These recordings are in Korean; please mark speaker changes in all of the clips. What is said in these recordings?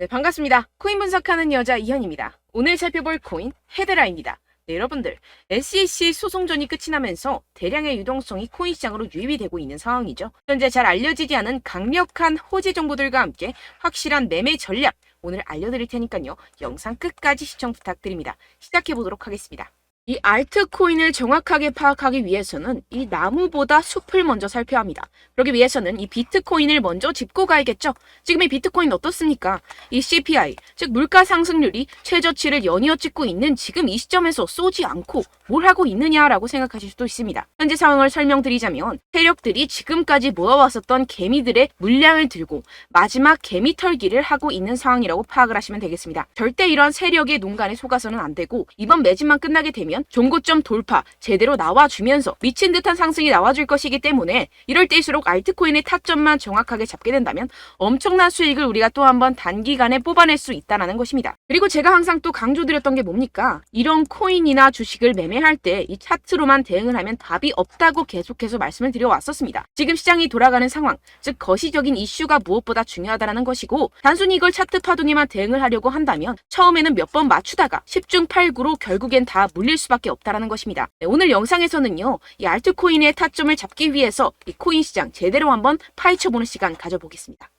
Speaker 1: 네, 반갑습니다. 코인 분석하는 여자 이현입니다. 오늘 살펴볼 코인 헤드라입니다. 네, 여러분들, SEC 소송전이 끝이 나면서 대량의 유동성이 코인 시장으로 유입이 되고 있는 상황이죠. 현재 잘 알려지지 않은 강력한 호재 정보들과 함께 확실한 매매 전략 오늘 알려드릴 테니까요. 영상 끝까지 시청 부탁드립니다. 시작해 보도록 하겠습니다. 이 알트코인을 정확하게 파악하기 위해서는 이 나무보다 숲을 먼저 살펴야 합니다. 그러기 위해서는 이 비트코인을 먼저 짚고 가야겠죠. 지금 이 비트코인 어떻습니까? 이 CPI, 즉 물가 상승률이 최저치를 연이어 찍고 있는 지금 이 시점에서 쏘지 않고 뭘 하고 있느냐라고 생각하실 수도 있습니다. 현재 상황을 설명드리자면 세력들이 지금까지 모아왔었던 개미들의 물량을 들고 마지막 개미 털기를 하고 있는 상황이라고 파악을 하시면 되겠습니다. 절대 이런 세력의 농간에 속아서는 안 되고 이번 매집만 끝나게 되면 종고점 돌파 제대로 나와주면서 미친 듯한 상승이 나와줄 것이기 때문에 이럴 때일수록 알트코인의 타점만 정확하게 잡게 된다면 엄청난 수익을 우리가 또 한번 단기간에 뽑아낼 수 있다는 것입니다. 그리고 제가 항상 또 강조드렸던 게 뭡니까? 이런 코인이나 주식을 매매할 때 이 차트로만 대응을 하면 답이 없다고 계속해서 말씀을 드려왔었습니다. 지금 시장이 돌아가는 상황, 즉 거시적인 이슈가 무엇보다 중요하다는 것이고 단순히 이걸 차트 파동에만 대응을 하려고 한다면 처음에는 몇 번 맞추다가 10중 8구로 결국엔 다 물릴 수밖에 없다라는 것입니다. 네, 오늘 영상에서는요, 이 알트코인의 타점을 잡기 위해서 이 코인 시장 제대로 한번 파헤쳐보는 시간 가져보겠습니다.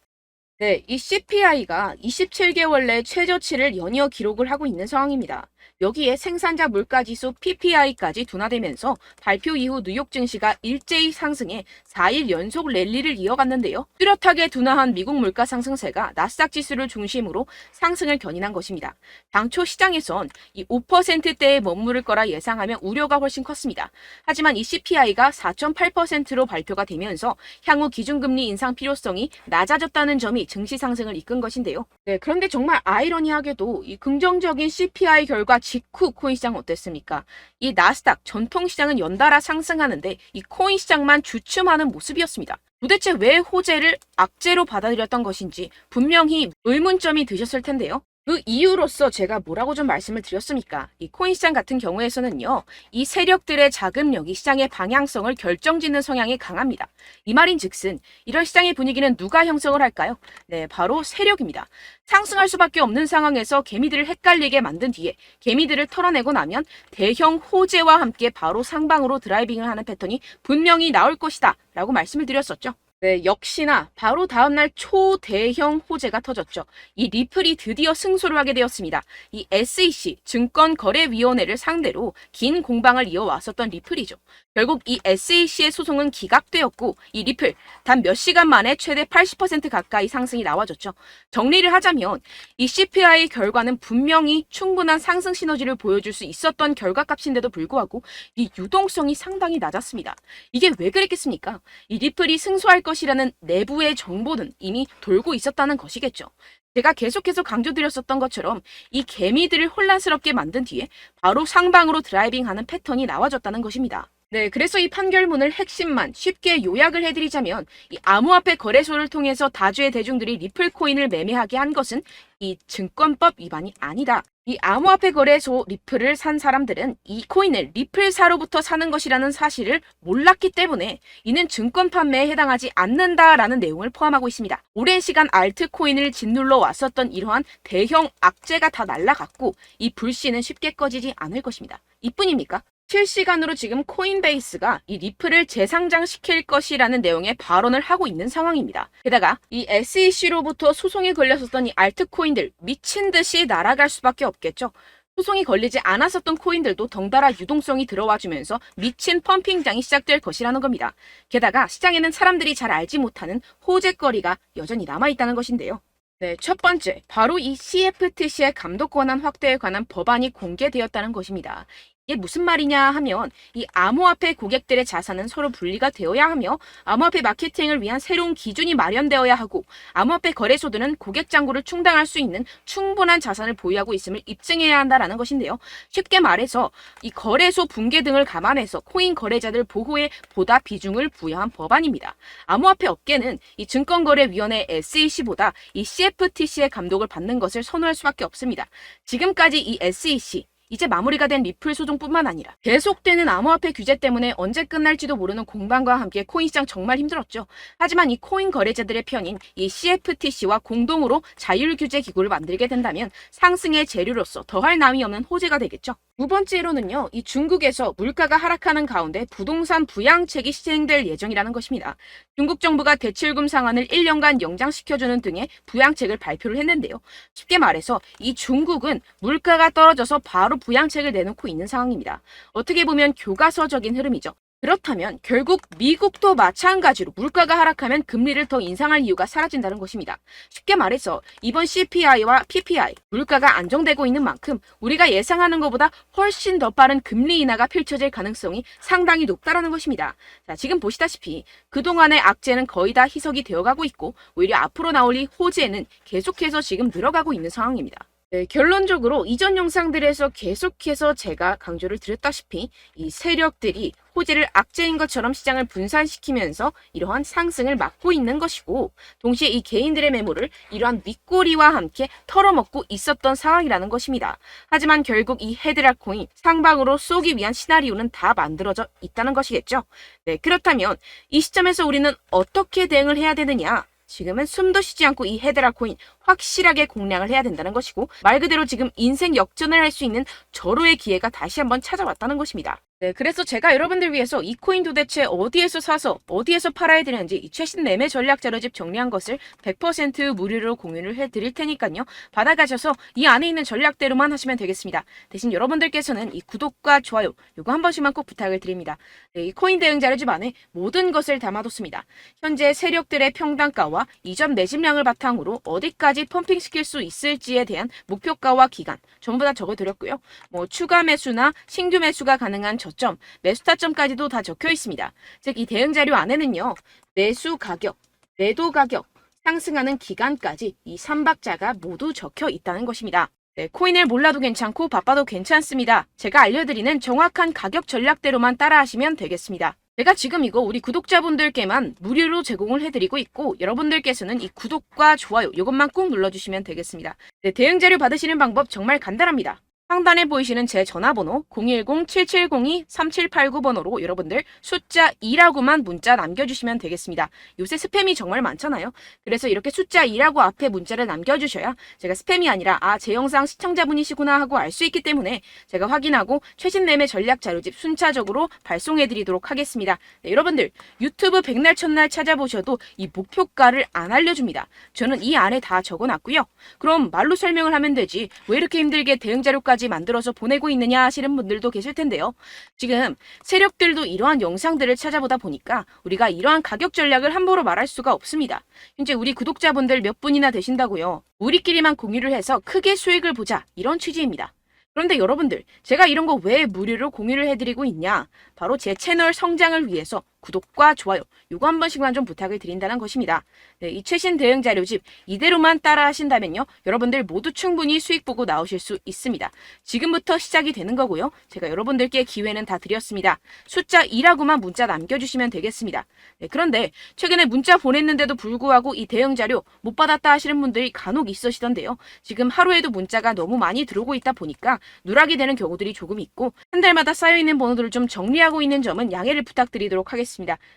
Speaker 1: 네, 이 CPI가 27개월 내 최저치를 연이어 기록을 하고 있는 상황입니다. 여기에 생산자 물가지수 PPI까지 둔화되면서 발표 이후 뉴욕 증시가 일제히 상승해 4일 연속 랠리를 이어갔는데요. 뚜렷하게 둔화한 미국 물가 상승세가 나스닥 지수를 중심으로 상승을 견인한 것입니다. 당초 시장에선 이 5%대에 머무를 거라 예상하며 우려가 훨씬 컸습니다. 하지만 이 CPI가 4.8%로 발표가 되면서 향후 기준금리 인상 필요성이 낮아졌다는 점이 증시 상승을 이끈 것인데요. 네, 그런데 정말 아이러니하게도 이 긍정적인 CPI 결과 직후 코인 시장 어땠습니까? 이 나스닥 전통 시장은 연달아 상승하는데 이 코인 시장만 주춤하는 모습이었습니다. 도대체 왜 호재를 악재로 받아들였던 것인지 분명히 의문점이 드셨을 텐데요. 그 이유로서 제가 뭐라고 좀 말씀을 드렸습니까? 이 코인 시장 같은 경우에서는요, 이 세력들의 자금력이 시장의 방향성을 결정짓는 성향이 강합니다. 이 말인즉슨 이런 시장의 분위기는 누가 형성을 할까요? 네, 바로 세력입니다. 상승할 수밖에 없는 상황에서 개미들을 헷갈리게 만든 뒤에 개미들을 털어내고 나면 대형 호재와 함께 바로 상방으로 드라이빙을 하는 패턴이 분명히 나올 것이다 라고 말씀을 드렸었죠. 네, 역시나 바로 다음날 초대형 호재가 터졌죠. 이 리플이 드디어 승소를 하게 되었습니다. 이 SEC 증권거래위원회를 상대로 긴 공방을 이어왔었던 리플이죠. 결국 이 SEC의 소송은 기각되었고 이 리플 단 몇 시간 만에 최대 80% 가까이 상승이 나와줬죠. 정리를 하자면 이 CPI 결과는 분명히 충분한 상승 시너지를 보여줄 수 있었던 결과값인데도 불구하고 이 유동성이 상당히 낮았습니다. 이게 왜 그랬겠습니까? 이 리플이 승소할 것이라는 내부의 정보는 이미 돌고 있었다는 것이겠죠. 제가 계속해서 강조드렸었던 것처럼 이 개미들을 혼란스럽게 만든 뒤에 바로 상방으로 드라이빙하는 패턴이 나와줬다는 것입니다. 네, 그래서 이 판결문을 핵심만 쉽게 요약을 해드리자면 이 암호화폐 거래소를 통해서 다주의 대중들이 리플 코인을 매매하게 한 것은 이 증권법 위반이 아니다. 이 암호화폐 거래소 리플을 산 사람들은 이 코인을 리플사로부터 사는 것이라는 사실을 몰랐기 때문에 이는 증권 판매에 해당하지 않는다라는 내용을 포함하고 있습니다. 오랜 시간 알트코인을 짓눌러 왔었던 이러한 대형 악재가 다 날아갔고 이 불씨는 쉽게 꺼지지 않을 것입니다. 이뿐입니까? 실시간으로 지금 코인베이스가 이 리플을 재상장시킬 것이라는 내용의 발언을 하고 있는 상황입니다. 게다가 이 SEC로부터 소송이 걸렸었던 이 알트코인들 미친 듯이 날아갈 수밖에 없겠죠. 소송이 걸리지 않았었던 코인들도 덩달아 유동성이 들어와주면서 미친 펌핑장이 시작될 것이라는 겁니다. 게다가 시장에는 사람들이 잘 알지 못하는 호재거리가 여전히 남아있다는 것인데요. 네, 첫 번째, 바로 이 CFTC의 감독 권한 확대에 관한 법안이 공개되었다는 것입니다. 이게 무슨 말이냐 하면 이 암호화폐 고객들의 자산은 서로 분리가 되어야 하며 암호화폐 마케팅을 위한 새로운 기준이 마련되어야 하고 암호화폐 거래소들은 고객 잔고를 충당할 수 있는 충분한 자산을 보유하고 있음을 입증해야 한다라는 것인데요. 쉽게 말해서 이 거래소 붕괴 등을 감안해서 코인 거래자들 보호에 보다 비중을 부여한 법안입니다. 암호화폐 업계는 이 증권거래위원회 SEC보다 이 CFTC의 감독을 받는 것을 선호할 수밖에 없습니다. 지금까지 이 SEC 이제 마무리가 된 리플 소송뿐만 아니라 계속되는 암호화폐 규제 때문에 언제 끝날지도 모르는 공방과 함께 코인 시장 정말 힘들었죠. 하지만 이 코인 거래자들의 편인 이 CFTC와 공동으로 자율규제 기구를 만들게 된다면 상승의 재료로서 더할 나위 없는 호재가 되겠죠. 두 번째로는요, 이 중국에서 물가가 하락하는 가운데 부동산 부양책이 시행될 예정이라는 것입니다. 중국 정부가 대출금 상환을 1년간 연장시켜주는 등의 부양책을 발표를 했는데요. 쉽게 말해서 이 중국은 물가가 떨어져서 바로 부양책을 내놓고 있는 상황입니다. 어떻게 보면 교과서적인 흐름이죠. 그렇다면 결국 미국도 마찬가지로 물가가 하락하면 금리를 더 인상할 이유가 사라진다는 것입니다. 쉽게 말해서 이번 CPI와 PPI, 물가가 안정되고 있는 만큼 우리가 예상하는 것보다 훨씬 더 빠른 금리 인하가 펼쳐질 가능성이 상당히 높다는 것입니다. 자, 지금 보시다시피 그동안의 악재는 거의 다 희석이 되어가고 있고 오히려 앞으로 나올 이 호재는 계속해서 지금 늘어가고 있는 상황입니다. 네, 결론적으로 이전 영상들에서 계속해서 제가 강조를 드렸다시피 이 세력들이 호재를 악재인 것처럼 시장을 분산시키면서 이러한 상승을 막고 있는 것이고 동시에 이 개인들의 매물을 이러한 윗꼬리와 함께 털어먹고 있었던 상황이라는 것입니다. 하지만 결국 이 헤드락 코인 상방으로 쏘기 위한 시나리오는 다 만들어져 있다는 것이겠죠. 네, 그렇다면 이 시점에서 우리는 어떻게 대응을 해야 되느냐? 지금은 숨도 쉬지 않고 이 헤드락 코인 확실하게 공략을 해야 된다는 것이고 말 그대로 지금 인생 역전을 할 수 있는 절호의 기회가 다시 한번 찾아왔다는 것입니다. 네, 그래서 제가 여러분들 위해서 이 코인 도대체 어디에서 사서 어디에서 팔아야 되는지 이 최신 매매 전략 자료집 정리한 것을 100% 무료로 공유를 해드릴 테니까요. 받아가셔서 이 안에 있는 전략대로만 하시면 되겠습니다. 대신 여러분들께서는 이 구독과 좋아요 요거 한 번씩만 꼭 부탁을 드립니다. 네, 이 코인 대응 자료집 안에 모든 것을 담아뒀습니다. 현재 세력들의 평단가와 이전 매집량을 바탕으로 어디까지 펌핑시킬 수 있을지에 대한 목표가와 기간 전부 다 적어드렸고요. 뭐 추가 매수나 신규 매수가 가능한 저점, 매수 타점까지도 다 적혀 있습니다. 즉 이 대응 자료 안에는요. 매수 가격, 매도 가격, 상승하는 기간까지 이 3박자가 모두 적혀 있다는 것입니다. 네, 코인을 몰라도 괜찮고 바빠도 괜찮습니다. 제가 알려드리는 정확한 가격 전략대로만 따라하시면 되겠습니다. 제가 지금 이거 우리 구독자분들께만 무료로 제공을 해드리고 있고 여러분들께서는 이 구독과 좋아요 이것만 꼭 눌러주시면 되겠습니다. 네, 대응 자료 받으시는 방법 정말 간단합니다. 상단에 보이시는 제 전화번호 010-7702-3789번호로 여러분들 숫자 2라고만 문자 남겨주시면 되겠습니다. 요새 스팸이 정말 많잖아요. 그래서 이렇게 숫자 2라고 앞에 문자를 남겨주셔야 제가 스팸이 아니라 제 영상 시청자분이시구나 하고 알 수 있기 때문에 제가 확인하고 최신 매매 전략 자료집 순차적으로 발송해드리도록 하겠습니다. 네, 여러분들 유튜브 백날 첫날 찾아보셔도 이 목표가를 안 알려줍니다. 저는 이 안에 다 적어놨고요. 그럼 말로 설명을 하면 되지 왜 이렇게 힘들게 대응 자료까지 만들어서 보내고 있느냐 하시는 분들도 계실 텐데요. 지금 세력들도 이러한 영상들을 찾아보다 보니까 우리가 이러한 가격 전략을 함부로 말할 수가 없습니다. 현재 우리 구독자분들 몇 분이나 되신다고요. 우리끼리만 공유를 해서 크게 수익을 보자 이런 취지입니다. 그런데 여러분들 제가 이런 거 왜 무료로 공유를 해드리고 있냐? 바로 제 채널 성장을 위해서 구독과 좋아요 요거 한 번씩만 좀 부탁을 드린다는 것입니다. 네, 이 최신 대응 자료집 이대로만 따라 하신다면요. 여러분들 모두 충분히 수익 보고 나오실 수 있습니다. 지금부터 시작이 되는 거고요. 제가 여러분들께 기회는 다 드렸습니다. 숫자 2라고만 문자 남겨주시면 되겠습니다. 네, 그런데 최근에 문자 보냈는데도 불구하고 이 대응 자료 못 받았다 하시는 분들이 간혹 있으시던데요. 지금 하루에도 문자가 너무 많이 들어오고 있다 보니까 누락이 되는 경우들이 조금 있고 한 달마다 쌓여있는 번호들을 좀 정리하고 있는 점은 양해를 부탁드리도록 하겠습니다.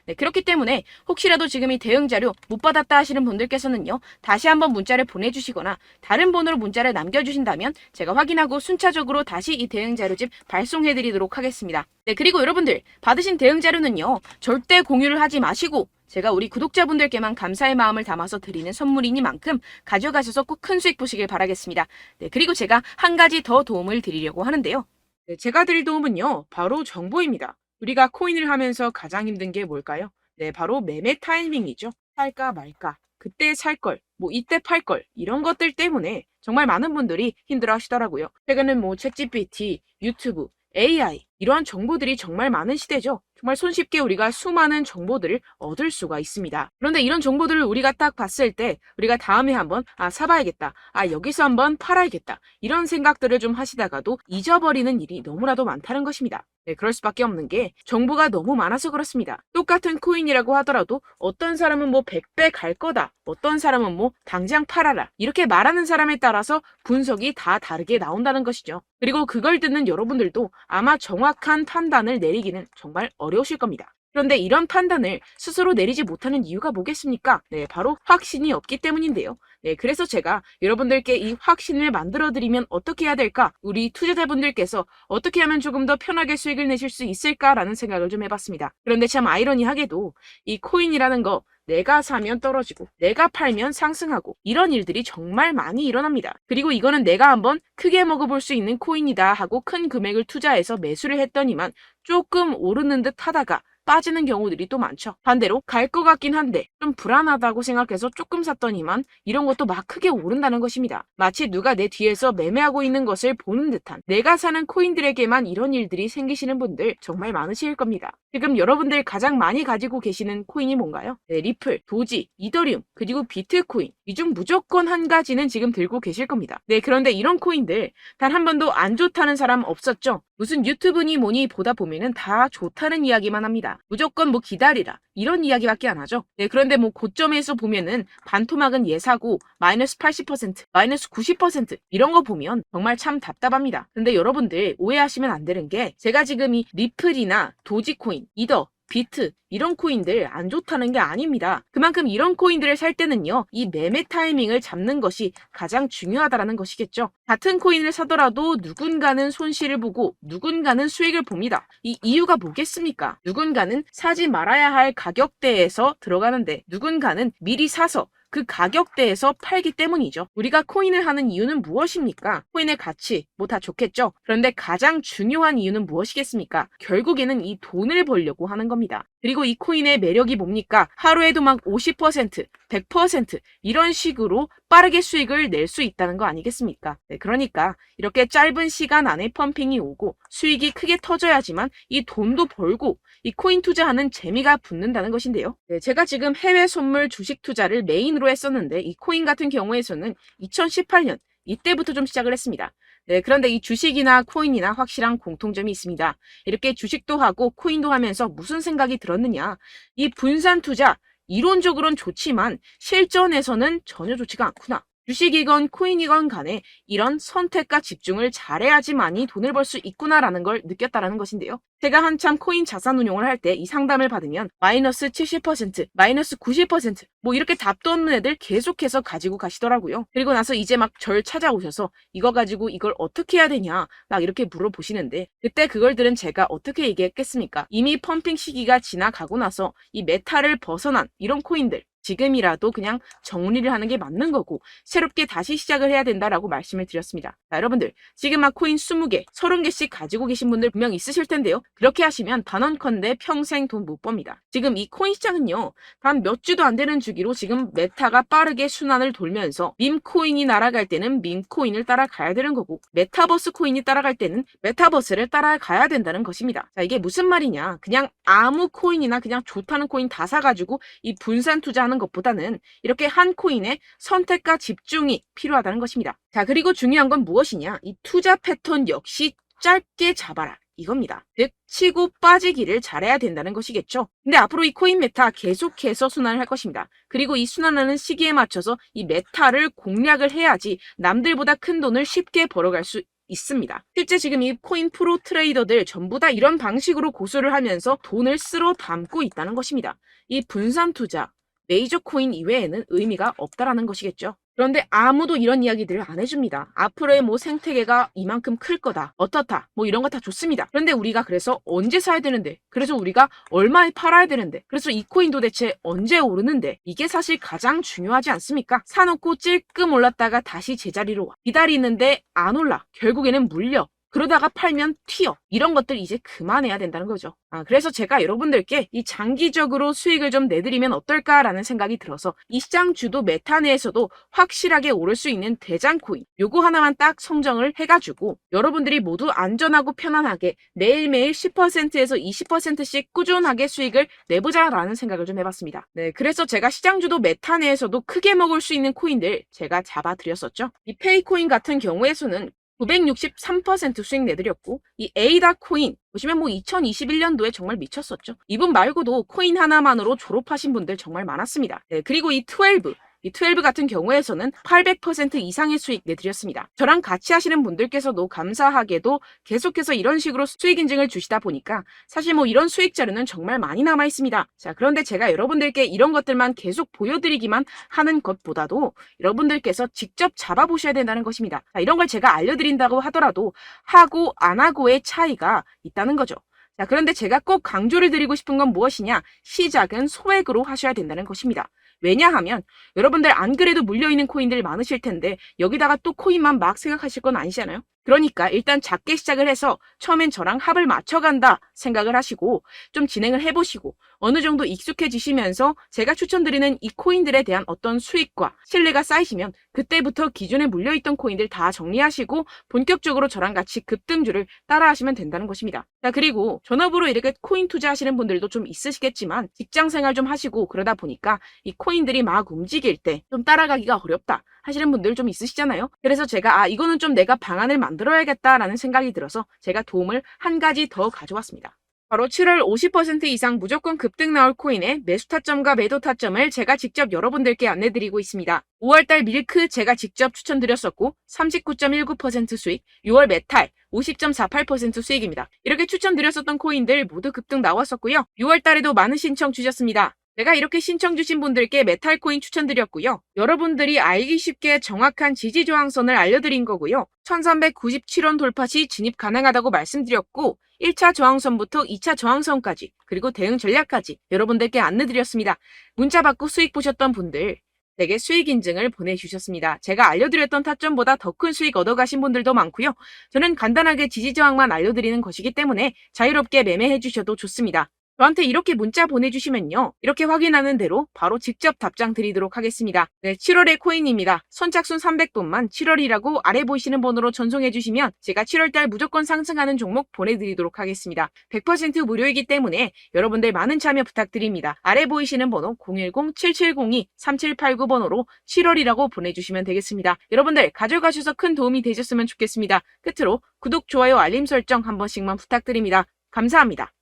Speaker 1: 네, 그렇기 때문에 혹시라도 지금 이 대응 자료 못 받았다 하시는 분들께서는요. 다시 한번 문자를 보내주시거나 다른 번호로 문자를 남겨주신다면 제가 확인하고 순차적으로 다시 이 대응 자료집 발송해드리도록 하겠습니다. 네, 그리고 여러분들 받으신 대응 자료는요. 절대 공유를 하지 마시고 제가 우리 구독자분들께만 감사의 마음을 담아서 드리는 선물이니만큼 가져가셔서 꼭 큰 수익 보시길 바라겠습니다. 네, 그리고 제가 한 가지 더 도움을 드리려고 하는데요. 네, 제가 드릴 도움은요. 바로 정보입니다. 우리가 코인을 하면서 가장 힘든 게 뭘까요? 네, 바로 매매 타이밍이죠. 살까 말까, 그때 살 걸, 뭐 이때 팔 걸, 이런 것들 때문에 정말 많은 분들이 힘들어 하시더라고요. 최근엔 뭐 챗GPT, 유튜브, AI 이러한 정보들이 정말 많은 시대죠. 정말 손쉽게 우리가 수많은 정보들을 얻을 수가 있습니다. 그런데 이런 정보들을 우리가 딱 봤을 때 우리가 다음에 한번 사봐야겠다. 여기서 한번 팔아야겠다. 이런 생각들을 좀 하시다가도 잊어버리는 일이 너무나도 많다는 것입니다. 네, 그럴 수밖에 없는 게 정보가 너무 많아서 그렇습니다. 똑같은 코인이라고 하더라도 어떤 사람은 뭐 100배 갈 거다. 어떤 사람은 뭐 당장 팔아라. 이렇게 말하는 사람에 따라서 분석이 다 다르게 나온다는 것이죠. 그리고 그걸 듣는 여러분들도 아마 정확한 판단을 내리기는 정말 어려우실 겁니다. 그런데 이런 판단을 스스로 내리지 못하는 이유가 뭐겠습니까? 네, 바로 확신이 없기 때문인데요. 네, 그래서 제가 여러분들께 이 확신을 만들어드리면 어떻게 해야 될까? 우리 투자자분들께서 어떻게 하면 조금 더 편하게 수익을 내실 수 있을까라는 생각을 좀 해봤습니다. 그런데 참 아이러니하게도 이 코인이라는 거 내가 사면 떨어지고 내가 팔면 상승하고 이런 일들이 정말 많이 일어납니다. 그리고 이거는 내가 한번 크게 먹어볼 수 있는 코인이다 하고 큰 금액을 투자해서 매수를 했더니만 조금 오르는 듯 하다가 빠지는 경우들이 또 많죠. 반대로 갈 것 같긴 한데 좀 불안하다고 생각해서 조금 샀더니만 이런 것도 막 크게 오른다는 것입니다. 마치 누가 내 뒤에서 매매하고 있는 것을 보는 듯한 내가 사는 코인들에게만 이런 일들이 생기시는 분들 정말 많으실 겁니다. 지금 여러분들 가장 많이 가지고 계시는 코인이 뭔가요? 네, 리플, 도지, 이더리움, 그리고 비트코인. 이 중 무조건 한 가지는 지금 들고 계실 겁니다. 네, 그런데 이런 코인들 단 한 번도 안 좋다는 사람 없었죠? 무슨 유튜브니 뭐니 보다 보면은 다 좋다는 이야기만 합니다. 무조건 뭐 기다리라 이런 이야기밖에 안 하죠. 네, 그런데 뭐 고점에서 보면은 반토막은 예사고 마이너스 80%, 마이너스 90% 이런 거 보면 정말 참 답답합니다. 근데 여러분들 오해하시면 안 되는 게 제가 지금 이 리플이나 도지코인, 이더, 비트 이런 코인들 안 좋다는 게 아닙니다. 그만큼 이런 코인들을 살 때는요, 이 매매 타이밍을 잡는 것이 가장 중요하다는 것이겠죠. 같은 코인을 사더라도 누군가는 손실을 보고 누군가는 수익을 봅니다. 이 이유가 뭐겠습니까? 누군가는 사지 말아야 할 가격대에서 들어가는데 누군가는 미리 사서 그 가격대에서 팔기 때문이죠. 우리가 코인을 하는 이유는 무엇입니까? 코인의 가치, 뭐 다 좋겠죠. 그런데 가장 중요한 이유는 무엇이겠습니까? 결국에는 이 돈을 벌려고 하는 겁니다. 그리고 이 코인의 매력이 뭡니까? 하루에도 막 50%, 100% 이런 식으로 빠르게 수익을 낼 수 있다는 거 아니겠습니까? 네, 그러니까 이렇게 짧은 시간 안에 펌핑이 오고 수익이 크게 터져야지만 이 돈도 벌고 이 코인 투자하는 재미가 붙는다는 것인데요. 네, 제가 지금 해외 선물 주식 투자를 메인으로 했었는데 이 코인 같은 경우에서는 2018년 이때부터 좀 시작을 했습니다. 네, 그런데 이 주식이나 코인이나 확실한 공통점이 있습니다. 이렇게 주식도 하고 코인도 하면서 무슨 생각이 들었느냐. 이 분산 투자, 이론적으로는 좋지만 실전에서는 전혀 좋지가 않구나. 주식이건 코인이건 간에 이런 선택과 집중을 잘해야지만이 돈을 벌 수 있구나라는 걸 느꼈다라는 것인데요. 제가 한참 코인 자산 운용을 할 때 이 상담을 받으면 마이너스 70%, 마이너스 90% 뭐 이렇게 답도 없는 애들 계속해서 가지고 가시더라고요. 그리고 나서 이제 막 절 찾아오셔서 이거 가지고 이걸 어떻게 해야 되냐 막 이렇게 물어보시는데 그때 그걸 들은 제가 어떻게 얘기했겠습니까? 이미 펌핑 시기가 지나가고 나서 이 메타를 벗어난 이런 코인들 지금이라도 그냥 정리를 하는 게 맞는 거고 새롭게 다시 시작을 해야 된다라고 말씀을 드렸습니다. 자, 여러분들 지금 막 코인 20개, 30개씩 가지고 계신 분들 분명 있으실 텐데요. 그렇게 하시면 단언컨대 평생 돈 못 법니다. 지금 이 코인 시장은요. 단 몇 주도 안 되는 주기로 지금 메타가 빠르게 순환을 돌면서 밈코인이 날아갈 때는 밈코인을 따라가야 되는 거고 메타버스 코인이 따라갈 때는 메타버스를 따라가야 된다는 것입니다. 자, 이게 무슨 말이냐. 그냥 아무 코인이나 그냥 좋다는 코인 다 사가지고 이 분산 투자하는 것보다는 이렇게 한 코인에 선택과 집중이 필요하다는 것입니다. 자, 그리고 중요한 건 무엇이냐? 이 투자 패턴 역시 짧게 잡아라. 이겁니다. 즉 치고 빠지기를 잘해야 된다는 것이겠죠. 근데 앞으로 이 코인 메타 계속해서 순환을 할 것입니다. 그리고 이 순환하는 시기에 맞춰서 이 메타를 공략을 해야지 남들보다 큰 돈을 쉽게 벌어갈 수 있습니다. 실제 지금 이 코인 프로 트레이더들 전부 다 이런 방식으로 고수를 하면서 돈을 쓸어 담고 있다는 것입니다. 이 분산 투자, 메이저 코인 이외에는 의미가 없다라는 것이겠죠. 그런데 아무도 이런 이야기들을 안 해줍니다. 앞으로의 뭐 생태계가 이만큼 클 거다. 어떻다. 뭐 이런 거 다 좋습니다. 그런데 우리가 그래서 언제 사야 되는데? 그래서 우리가 얼마에 팔아야 되는데? 그래서 이 코인 도대체 언제 오르는데? 이게 사실 가장 중요하지 않습니까? 사놓고 찔끔 올랐다가 다시 제자리로 와. 기다리는데 안 올라. 결국에는 물려. 그러다가 팔면 튀어. 이런 것들 이제 그만해야 된다는 거죠. 그래서 제가 여러분들께 이 장기적으로 수익을 좀 내드리면 어떨까라는 생각이 들어서 이 시장 주도 메타 내에서도 확실하게 오를 수 있는 대장 코인 요거 하나만 딱 선정을 해가지고 여러분들이 모두 안전하고 편안하게 매일매일 10%에서 20%씩 꾸준하게 수익을 내보자라는 생각을 좀 해봤습니다. 네, 그래서 제가 시장 주도 메타 내에서도 크게 먹을 수 있는 코인들 제가 잡아드렸었죠. 이 페이코인 같은 경우에서는 963% 수익 내드렸고 이 에이다 코인 보시면 2021년도에 정말 미쳤었죠. 이분 말고도 코인 하나만으로 졸업하신 분들 정말 많았습니다. 네, 그리고 이 12 같은 경우에서는 800% 이상의 수익 내드렸습니다. 저랑 같이 하시는 분들께서도 감사하게도 계속해서 이런 식으로 수익 인증을 주시다 보니까 사실 이런 수익 자료는 정말 많이 남아 있습니다. 자, 그런데 제가 여러분들께 이런 것들만 계속 보여드리기만 하는 것보다도 여러분들께서 직접 잡아보셔야 된다는 것입니다. 자, 이런 걸 제가 알려드린다고 하더라도 하고 안 하고의 차이가 있다는 거죠. 자, 그런데 제가 꼭 강조를 드리고 싶은 건 무엇이냐? 시작은 소액으로 하셔야 된다는 것입니다. 왜냐하면 여러분들 안 그래도 물려있는 코인들 많으실 텐데 여기다가 또 코인만 막 생각하실 건 아니잖아요. 그러니까 일단 작게 시작을 해서 처음엔 저랑 합을 맞춰간다 생각을 하시고 좀 진행을 해보시고 어느 정도 익숙해지시면서 제가 추천드리는 이 코인들에 대한 어떤 수익과 신뢰가 쌓이시면 그때부터 기존에 물려있던 코인들 다 정리하시고 본격적으로 저랑 같이 급등주를 따라하시면 된다는 것입니다. 자, 그리고 전업으로 이렇게 코인 투자하시는 분들도 좀 있으시겠지만 직장 생활 좀 하시고 그러다 보니까 이 코인들이 막 움직일 때 좀 따라가기가 어렵다 하시는 분들 좀 있으시잖아요. 그래서 제가 이거는 좀 내가 방안을 만들어야겠다라는 생각이 들어서 제가 도움을 한 가지 더 가져왔습니다. 바로 7월 50% 이상 무조건 급등 나올 코인의 매수 타점과 매도 타점을 제가 직접 여러분들께 안내드리고 있습니다. 5월달 밀크 제가 직접 추천드렸었고 39.19% 수익, 6월 메탈 50.48% 수익입니다. 이렇게 추천드렸었던 코인들 모두 급등 나왔었고요. 6월달에도 많은 신청 주셨습니다. 제가 이렇게 신청 주신 분들께 메탈코인 추천드렸고요. 여러분들이 알기 쉽게 정확한 지지저항선을 알려드린 거고요. 1397원 돌파 시 진입 가능하다고 말씀드렸고 1차 저항선부터 2차 저항선까지 그리고 대응 전략까지 여러분들께 안내드렸습니다. 문자 받고 수익 보셨던 분들 내게 수익 인증을 보내주셨습니다. 제가 알려드렸던 타점보다 더 큰 수익 얻어가신 분들도 많고요. 저는 간단하게 지지저항만 알려드리는 것이기 때문에 자유롭게 매매해 주셔도 좋습니다. 저한테 이렇게 문자 보내주시면요. 이렇게 확인하는 대로 바로 직접 답장 드리도록 하겠습니다. 네, 7월의 코인입니다. 선착순 300분만 7월이라고 아래 보이시는 번호로 전송해 주시면 제가 7월달 무조건 상승하는 종목 보내드리도록 하겠습니다. 100% 무료이기 때문에 여러분들 많은 참여 부탁드립니다. 아래 보이시는 번호 010-7702-3789번호로 7월이라고 보내주시면 되겠습니다. 여러분들 가져가셔서 큰 도움이 되셨으면 좋겠습니다. 끝으로 구독, 좋아요, 알림 설정 한 번씩만 부탁드립니다. 감사합니다.